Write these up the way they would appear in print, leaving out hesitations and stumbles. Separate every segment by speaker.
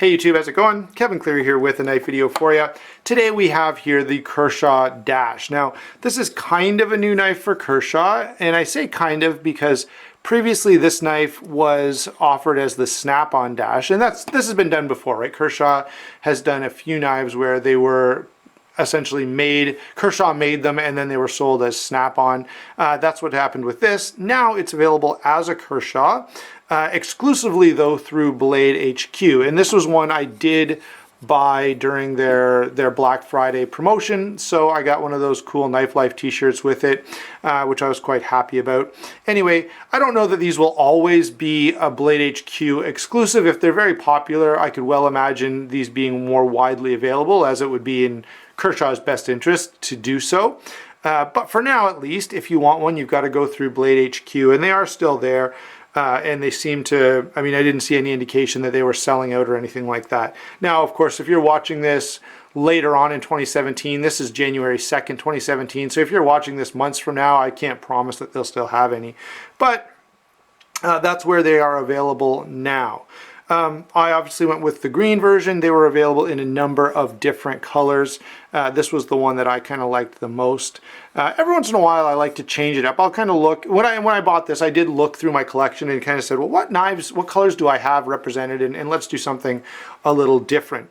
Speaker 1: Hey YouTube, how's it going? Kevin Cleary here with a knife video for you. Today we have here the Kershaw Dash. Now, this is kind of a new knife for Kershaw, and I say kind of because previously this knife was offered as the snap-on dash, and this has been done before, right? Kershaw has done a few knives where they were essentially made, Kershaw made them and then they were sold as snap-on. That's what happened with this. Now it's available as a Kershaw, exclusively though through BladeHQ. And this was one I did buy during their Black Friday promotion. So I got one of those cool Knife Life t-shirts with it, which I was quite happy about. Anyway, I don't know that these will always be a BladeHQ exclusive. If they're very popular, I could well imagine these being more widely available, as it would be in Kershaw's best interest to do so. But for now, at least, if you want one, you've got to go through BladeHQ, and they are still there. And they seem to, I mean, I didn't see any indication that they were selling out or anything like that. Now, of course, if you're watching this later on in 2017, this is January 2nd, 2017. So if you're watching this months from now, I can't promise that they'll still have any. But that's where they are available now. I obviously went with the green version. They were available in a number of different colors. This was the one that I kind of liked the most. Every once in a while I like to change it up. I'll kind of look, when I bought this, I did look through my collection and kind of said, well, what knives, what colors do I have represented, and let's do something a little different.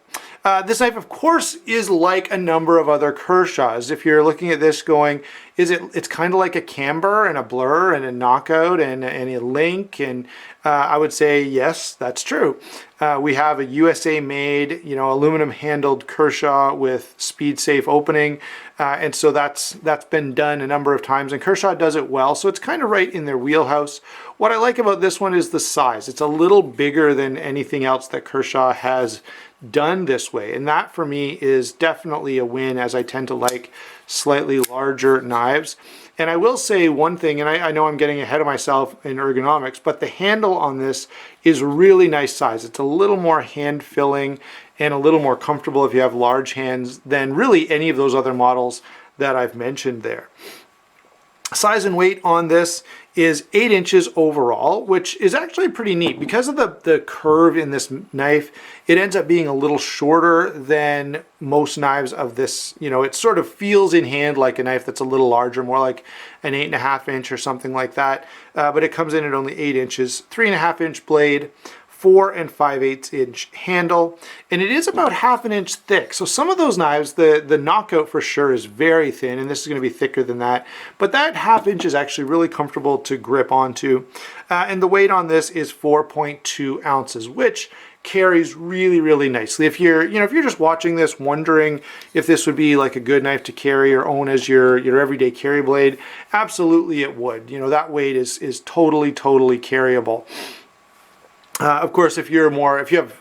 Speaker 1: This knife, of course, is like a number of other Kershaws. If you're looking at this going, it's kind of like a camber and a blur and a knockout and a link, and I would say yes, that's true. We have a USA made, aluminum handled Kershaw with speed safe opening, and so that's been done a number of times, and Kershaw does it well, so it's kind of right in their wheelhouse. What I like about this one is the size. It's a little bigger than anything else that Kershaw has done this way, and that for me is definitely a win, as I tend to like slightly larger knives. And I will say one thing, and I know I'm getting ahead of myself in ergonomics, but the handle on this is really nice size. It's a little more hand filling and a little more comfortable if you have large hands than really any of those other models that I've mentioned there. Size and weight on this is 8 inches overall, which is actually pretty neat. Because of the curve in this knife, it ends up being a little shorter than most knives of this. It sort of feels in hand like a knife that's a little larger, more like an 8.5 inch or something like that. But it comes in at only 8 inches, 3.5 inch blade, 4 5/8 inch handle, and it is about 1/2 inch thick. So some of those knives, the knockout for sure is very thin, and this is going to be thicker than that. But that 1/2 inch is actually really comfortable to grip onto. And the weight on this is 4.2 ounces, which carries really, really nicely. If you're just watching this wondering if this would be like a good knife to carry or own as your everyday carry blade, absolutely it would. That weight is totally carryable. Of course, if you have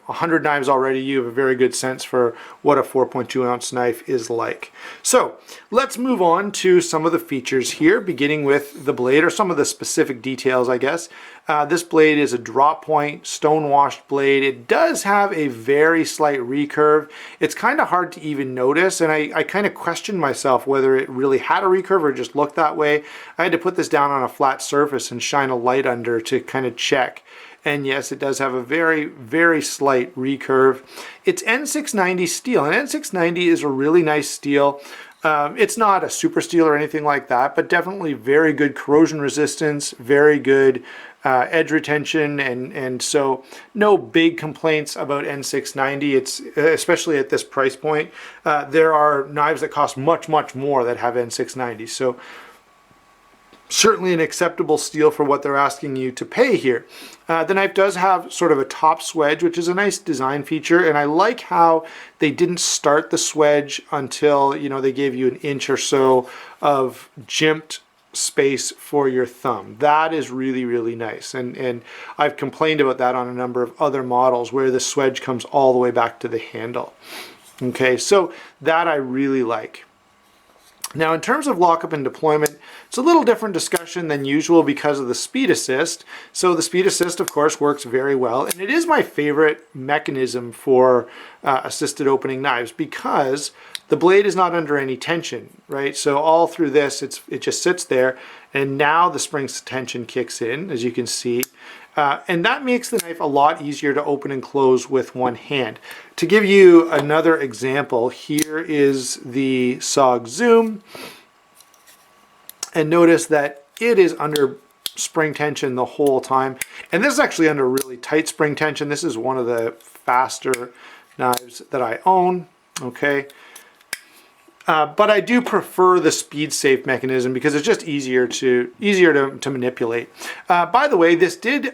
Speaker 1: 100 knives already, you have a very good sense for what a 4.2 ounce knife is like. So let's move on to some of the features here, beginning with the blade, or some of the specific details, I guess. This blade is a drop point, stone washed blade. It does have a very slight recurve. It's kind of hard to even notice, and I kind of questioned myself whether it really had a recurve or just looked that way. I had to put this down on a flat surface and shine a light under to kind of check. And yes, it does have a very, very slight recurve. It's N690 steel, and N690 is a really nice steel. It's not a super steel or anything like that, but definitely very good corrosion resistance, very good edge retention, and so no big complaints about N690. It's especially at this price point. There are knives that cost much more that have N690, so certainly an acceptable steel for what they're asking you to pay here. The knife does have sort of a top swedge, which is a nice design feature, and I like how they didn't start the swedge until they gave you an inch or so of jimped space for your thumb. That is really, really nice, and I've complained about that on a number of other models where the swedge comes all the way back to the handle. Okay, so that I really like. Now, in terms of lockup and deployment, it's a little different discussion than usual because of the speed assist. So the speed assist, of course, works very well, and it is my favorite mechanism for assisted opening knives because the blade is not under any tension, right? So all through this, it just sits there, and now the spring tension kicks in, as you can see. And that makes the knife a lot easier to open and close with one hand. To give you another example, here is the SOG Zoom. And notice that it is under spring tension the whole time. And this is actually under really tight spring tension. This is one of the faster knives that I own, okay? But I do prefer the speed safe mechanism because it's just easier to manipulate. By the way,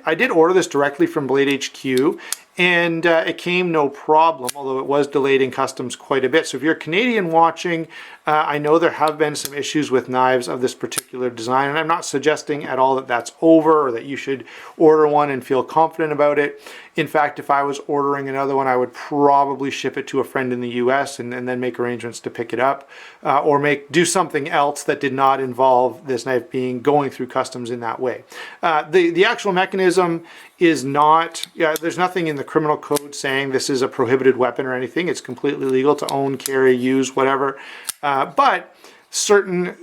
Speaker 1: I did order this directly from BladeHQ, and it came no problem, although it was delayed in customs quite a bit. So if you're Canadian watching, I know there have been some issues with knives of this particular design, and I'm not suggesting at all that that's over or that you should order one and feel confident about it. In fact, if I was ordering another one, I would probably ship it to a friend in the US and then make arrangements to pick it up, or do something else that did not involve this knife going through customs in that way. The actual mechanism is not, there's nothing in the criminal code saying this is a prohibited weapon or anything. It's completely legal to own, carry, use, whatever. But certain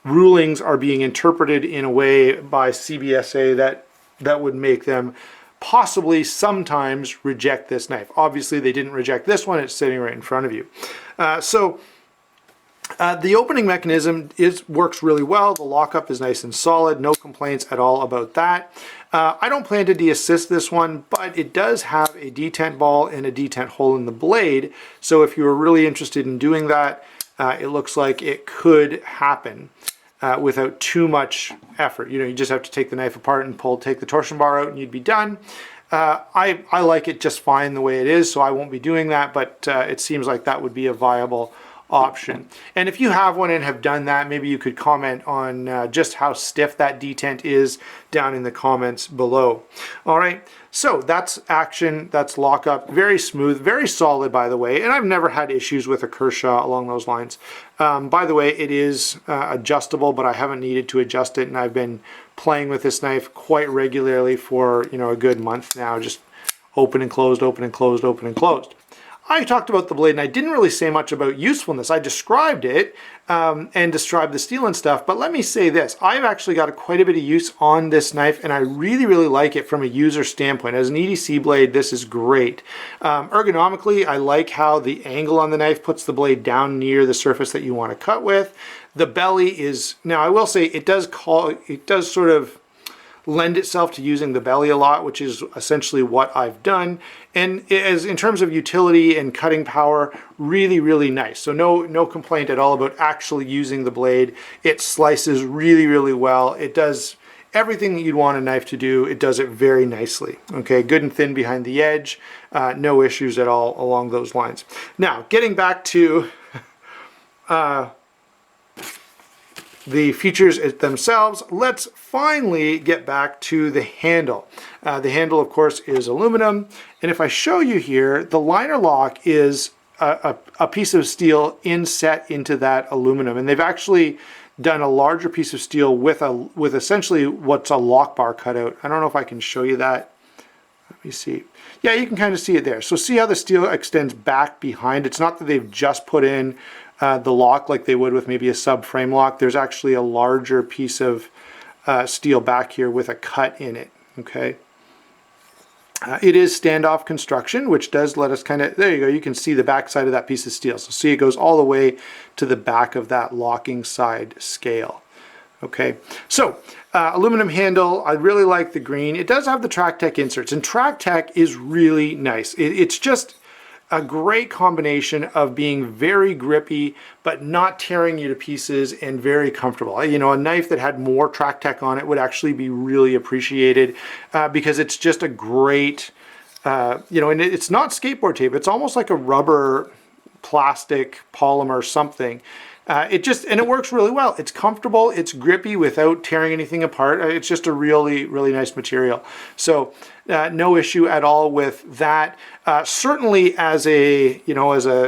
Speaker 1: rulings are being interpreted in a way by CBSA that would make them possibly sometimes reject this knife. Obviously, they didn't reject this one. It's sitting right in front of you. The opening mechanism works really well. The lockup is nice and solid. No complaints at all about that. I don't plan to de-assist this one, but it does have a detent ball and a detent hole in the blade. So if you were really interested in doing that, it looks like it could happen without too much effort. You just have to take the knife apart and take the torsion bar out and you'd be done. I like it just fine the way it is, so I won't be doing that, but it seems like that would be a viable option. And if you have one and have done that, maybe you could comment on just how stiff that detent is down in the comments below. All right, so that's action, that's lockup, very smooth, very solid, by the way, and I've never had issues with a Kershaw along those lines. By the way, it is adjustable, but I haven't needed to adjust it, and I've been playing with this knife quite regularly for a good month now, just open and closed, open and closed, open and closed. I talked about the blade and I didn't really say much about usefulness. I described it and described the steel and stuff, but let me say this. I've actually got quite a bit of use on this knife and I really, really like it from a user standpoint. As an EDC blade, this is great. Ergonomically, I like how the angle on the knife puts the blade down near the surface that you want to cut with. The belly is, now I will say it does sort of lend itself to using the belly a lot, which is essentially what I've done. And in terms of utility and cutting power, really, really nice. So no complaint at all about actually using the blade. It slices really, really well. It does everything that you'd want a knife to do. It does it very nicely. Okay, good and thin behind the edge. No issues at all along those lines. Now, getting back to the features themselves, let's finally get back to the handle. The handle, of course, is aluminum. And if I show you here, the liner lock is a piece of steel inset into that aluminum. And they've actually done a larger piece of steel with essentially what's a lock bar cutout. I don't know if I can show you that. Let me see. Yeah, you can kind of see it there. So see how the steel extends back behind. It's not that they've just put in the lock like they would with maybe a subframe lock. There's actually a larger piece of steel back here with a cut in it, okay? It is standoff construction, which does let us kind of, there you go, you can see the back side of that piece of steel. So see, it goes all the way to the back of that locking side scale. Okay, so aluminum handle, I really like the green. It does have the TrackTech inserts, and TrackTech is really nice. It's just a great combination of being very grippy, but not tearing you to pieces and very comfortable. A knife that had more TrackTech on it would actually be really appreciated because it's just a great, and it's not skateboard tape. It's almost like a rubber, plastic, polymer, something. And it works really well. It's comfortable, it's grippy without tearing anything apart. It's just a really, really nice material. So no issue at all with that. Certainly as a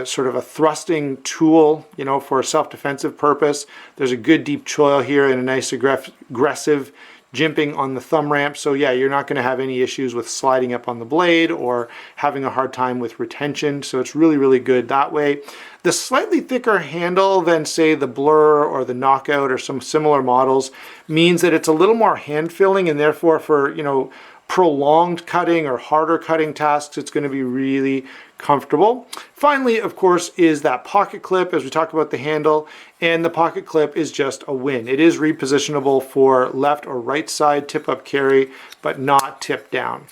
Speaker 1: sort of a thrusting tool, for a self-defensive purpose, there's a good deep choil here and a nice aggressive jimping on the thumb ramp. So yeah, you're not going to have any issues with sliding up on the blade or having a hard time with retention. So it's really, really good that way. The slightly thicker handle than say the Blur or the Knockout or some similar models means that it's a little more hand filling, and therefore for, you know, prolonged cutting or harder cutting tasks, it's going to be really comfortable. Finally, of course, is that pocket clip, as we talked about the handle, and the pocket clip is just a win. It is repositionable for left or right side tip up carry, but not tip down.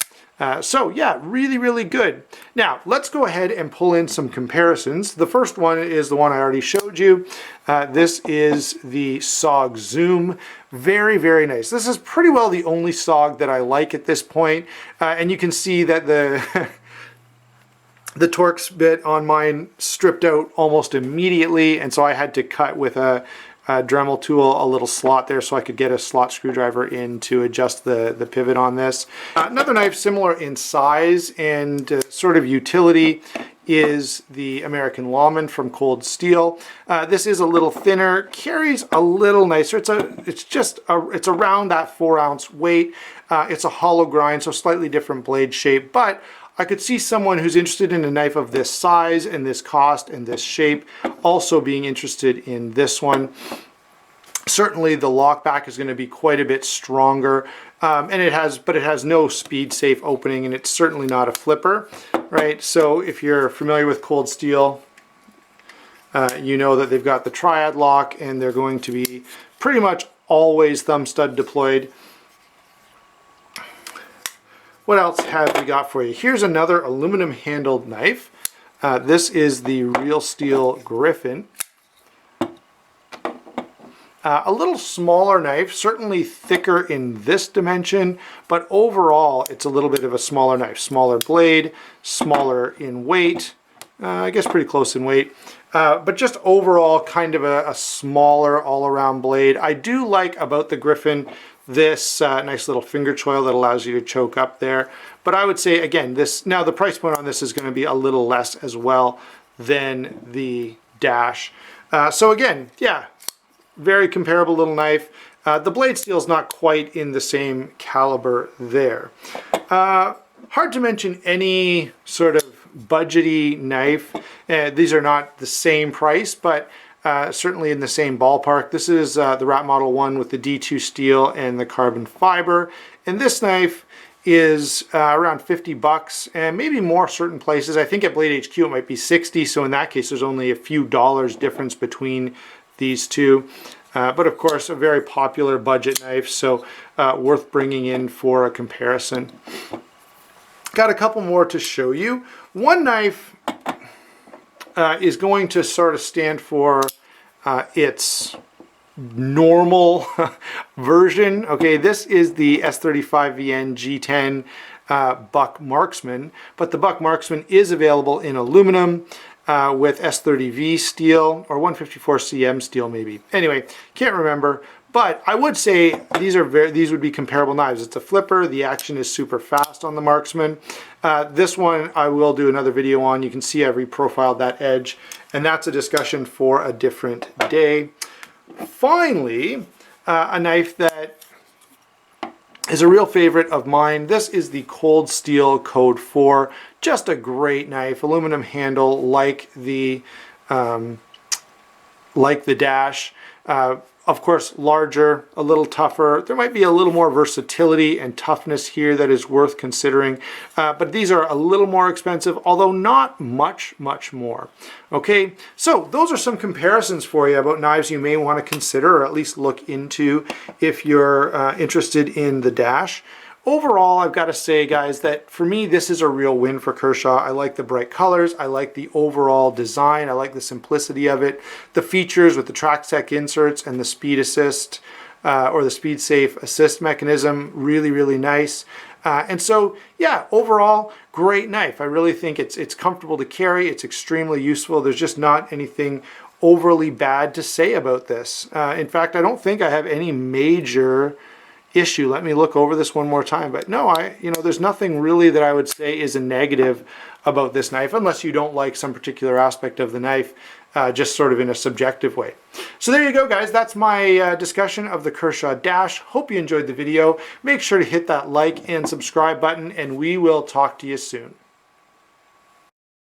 Speaker 1: So yeah, really, really good. Now, let's go ahead and pull in some comparisons. The first one is the one I already showed you. This is the SOG Zoom. Very, very nice. This is pretty well the only SOG that I like at this point. And you can see that the the Torx bit on mine stripped out almost immediately, and so I had to cut with a Dremel tool a little slot there so I could get a slot screwdriver in to adjust the pivot on this. Another knife similar in size and sort of utility is the American Lawman from Cold Steel. This is a little thinner, carries a little nicer. It's around that 4-ounce weight. It's a hollow grind, so slightly different blade shape, but I could see someone who's interested in a knife of this size and this cost and this shape also being interested in this one. Certainly the lockback is going to be quite a bit stronger, and it has no speed safe opening, and it's certainly not a flipper, right? So if you're familiar with Cold Steel, you know that they've got the triad lock, and they're going to be pretty much always thumb stud deployed. What else have we got for you? Here's another aluminum handled knife. This is the Real Steel Griffin. A little smaller knife, certainly thicker in this dimension, but overall it's a little bit of a smaller knife. Smaller blade, smaller in weight, I guess pretty close in weight. But just overall kind of a smaller all-around blade. I do like about the Griffin this nice little finger choil that allows you to choke up there. But I would say, again, now the price point on this is going to be a little less as well than the Dash. So again, yeah, very comparable little knife. The blade steel is not quite in the same caliber there. Hard to mention any sort of budgety knife. These are not the same price, but certainly in the same ballpark. This is the Rat Model 1 with the D2 steel and the carbon fiber. And this knife is around 50 bucks and maybe more certain places. I think at BladeHQ it might be 60. So in that case, there's only a few dollars difference between these two. But of course, a very popular budget knife, so worth bringing in for a comparison. Got a couple more to show you. One knife is going to sort of stand for its normal version. Okay, this is the S35VN G10 Buck Marksman, but the Buck Marksman is available in aluminum with S30V steel or 154CM steel maybe. Anyway, can't remember. But I would say these would be comparable knives. It's a flipper. The action is super fast on the Marksman. This one I will do another video on. You can see I've reprofiled that edge, and that's a discussion for a different day. Finally, a knife that is a real favorite of mine. This is the Cold Steel Code 4. Just a great knife. Aluminum handle like the Dash. Of course, larger, a little tougher. There might be a little more versatility and toughness here that is worth considering. But these are a little more expensive, although not much more. Okay, so those are some comparisons for you about knives you may want to consider or at least look into if you're interested in the Dash. Overall, I've got to say, guys, that for me, this is a real win for Kershaw. I like the bright colors. I like the overall design. I like the simplicity of it. The features with the TrackTech inserts and the speed assist or the speed safe assist mechanism, really, really nice. And so, yeah, overall, great knife. I really think it's comfortable to carry. It's extremely useful. There's just not anything overly bad to say about this. In fact, I don't think I have any major issue. Let me look over this one more time. But no, there's nothing really that I would say is a negative about this knife, unless you don't like some particular aspect of the knife, just sort of in a subjective way. So there you go, guys. That's my discussion of the Kershaw Dash. Hope you enjoyed the video. Make sure to hit that like and subscribe button, and we will talk to you soon.